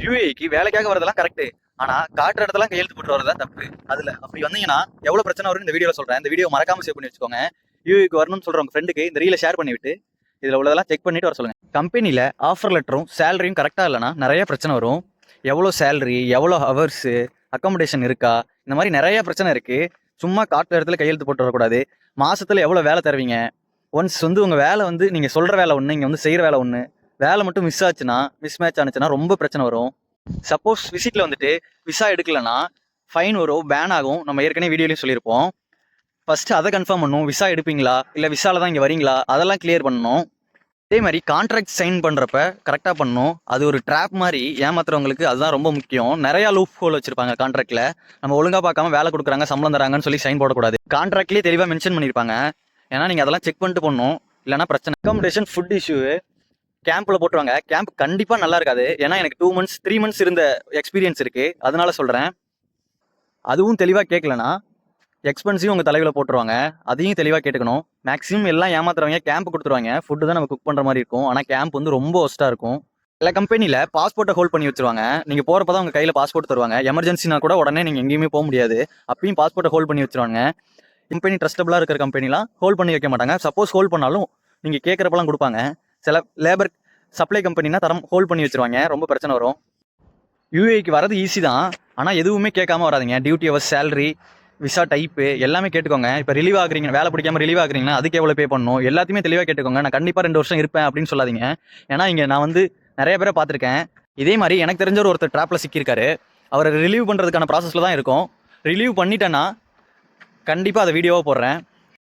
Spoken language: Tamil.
யூஏக்கு வேலைக்காக வரதெல்லாம் கரெக்ட். ஆனா காட்டுற இடத்துல கையெழுத்து போட்டு வரதான் தப்பு. அதுல அப்படி வந்தீங்கன்னா எவ்வளவு பிரச்சனை வரும்னு இந்த வீடியோல சொல்றேன். இந்த வீடியோ மறக்காம சேவ் பண்ணி வச்சுக்கோங்க. யூஏக்கு வரணும்னு சொல்ற உங்க ஃப்ரெண்டுக்கு இந்த ரீலை ஷேர் பண்ணி விட்டு இதுல உள்ளதெல்லாம் செக் பண்ணிட்டு வர சொல்லுங்க. கம்பெனில ஆஃபர் லெட்டரும் சேலரியும் கரெக்டா இல்லைன்னா நிறைய பிரச்சனை வரும். எவ்வளோ சேலரி, எவ்வளோ ஹவர்ஸு, அக்காமடேஷன் இருக்கா, இந்த மாதிரி நிறைய பிரச்சனை இருக்கு. சும்மா காட்டுற இடத்துல கையெழுத்து போட்டு வரக்கூடாது. மாசத்துல எவ்வளோ வேலை தருவீங்க? ஒன்ஸ் உங்க வேலை நீங்க சொல்ற வேலை ஒன்று, இங்க செய்யற வேலை ஒன்று, வேலை மட்டும் மிஸ் ஆச்சுன்னா, மிஸ் மேட்ச் ஆனிச்சுன்னா ரொம்ப பிரச்சனை வரும். சப்போஸ் விசிட்ல விசா எடுக்கலன்னா ஃபைன் வரும், பேன் ஆகும். நம்ம ஏற்கனவே வீடியோலையும் சொல்லியிருப்போம். ஃபர்ஸ்ட் அதை கன்ஃபார்ம் பண்ணணும். விசா எடுப்பீங்களா இல்லை விசால தான் இங்கே வரீங்களா, அதெல்லாம் கிளியர் பண்ணணும். அதே மாதிரி கான்ட்ராக்ட் சைன் பண்ணுறப்ப கரெக்டாக பண்ணணும். அது ஒரு ட்ராப் மாதிரி ஏமாத்துறவங்களுக்கு அதுதான் ரொம்ப முக்கியம். நிறையா லூப் ஹோல் வச்சிருப்பாங்க கான்ட்ராக்டில். நம்ம ஒழுங்காக பார்க்காம வேலை கொடுக்குறாங்க, சம்பளம் தராங்கன்னு சொல்லி சைன் போடக்கூடாது. கான்ட்ராக்ட்லேயே தெளிவாக மென்ஷன் பண்ணியிருப்பாங்க. ஏன்னா நீங்கள் அதெல்லாம் செக் பண்ணிட்டு பண்ணணும், இல்லைனா பிரச்சனை. அக்காமடேஷன், ஃபுட் இஷ்யூ கேம்பில் போட்டுருவாங்க. கேம்ப் கண்டிப்பாக நல்லா இருக்காது. ஏன்னா எனக்கு 2 months 3 months இருந்த எக்ஸ்பீரியன்ஸ் இருக்குது, அதனால சொல்கிறேன். அதுவும் தெளிவாக கேட்கலனா எக்ஸ்பென்சிவ் உங்கள் தலைவில் போட்டுருவாங்க. அதையும் தெளிவாக கேட்டுக்கணும். மேக்ஸிமம் எல்லாம் ஏமாத்துறவங்க கேம்ப் கொடுத்துருவாங்க. ஃபுட்டு தான் நம்ம குக் பண்ணுற மாதிரி இருக்கும். ஆனால் கேம்ப் ரொம்ப ஒஸ்ட்டாக இருக்கும். எல்லா கம்பெனியில் பாஸ்போர்ட்டை ஹோல்ட் பண்ணி வச்சிருவாங்க. நீங்கள் போகிறப்ப தான் உங்கள் கையில் பாஸ்போர்ட் தருவாங்க. எமர்ஜென்சினா கூட உடனே நீங்கள் எங்கேயுமே போக முடியாது. அப்பயும் பாஸ்போர்ட்டை ஹோல்ட் பண்ணி வச்சிருவாங்க. கம்பெனி ட்ரஸ்டபுளாக இருக்கிற கம்பெனிலாம் ஹோல்ட் பண்ணி வைக்க மாட்டாங்க. சப்போஸ் ஹோல்ட் பண்ணாலும் நீங்கள் கேட்குறப்பெல்லாம் கொடுப்பாங்க. சில லேபர் சப்ளை கம்பெனினா ஹோல்ட் பண்ணி வச்சிருவாங்க. ரொம்ப பிரச்சனை வரும். யூஏக்கு வரது ஈஸி தான், ஆனால் எதுவுமே கேட்காம வராதிங்க. Duty hours, salary, visa type எல்லாமே கேட்டுக்கோங்க. இப்போ ரிலீவ் ஆகுறீங்க, வேலை பிடிக்காம ரிலீவ் ஆகுறீங்கன்னா அதுக்கு எவ்வளோ பே பண்ணணும், எல்லாத்தையுமே தெளிவாக கேட்டுக்கோங்க. நான் கண்டிப்பாக 2 வருஷம் இருப்பேன் அப்படின்னு சொல்லாதீங்க. ஏன்னா இங்கே நான் நிறைய பேரை பார்த்துருக்கேன். இதே மாதிரி எனக்கு தெரிஞ்ச ஒருத்தர் ட்ராப்பில் சிக்கியிருக்காரு. அவரை ரிலீவ் பண்ணுறதுக்கான ப்ராசஸில் தான் இருக்கும். ரிலீவ் பண்ணிட்டேன்னா கண்டிப்பாக அதை வீடியோவாக போடுறேன்.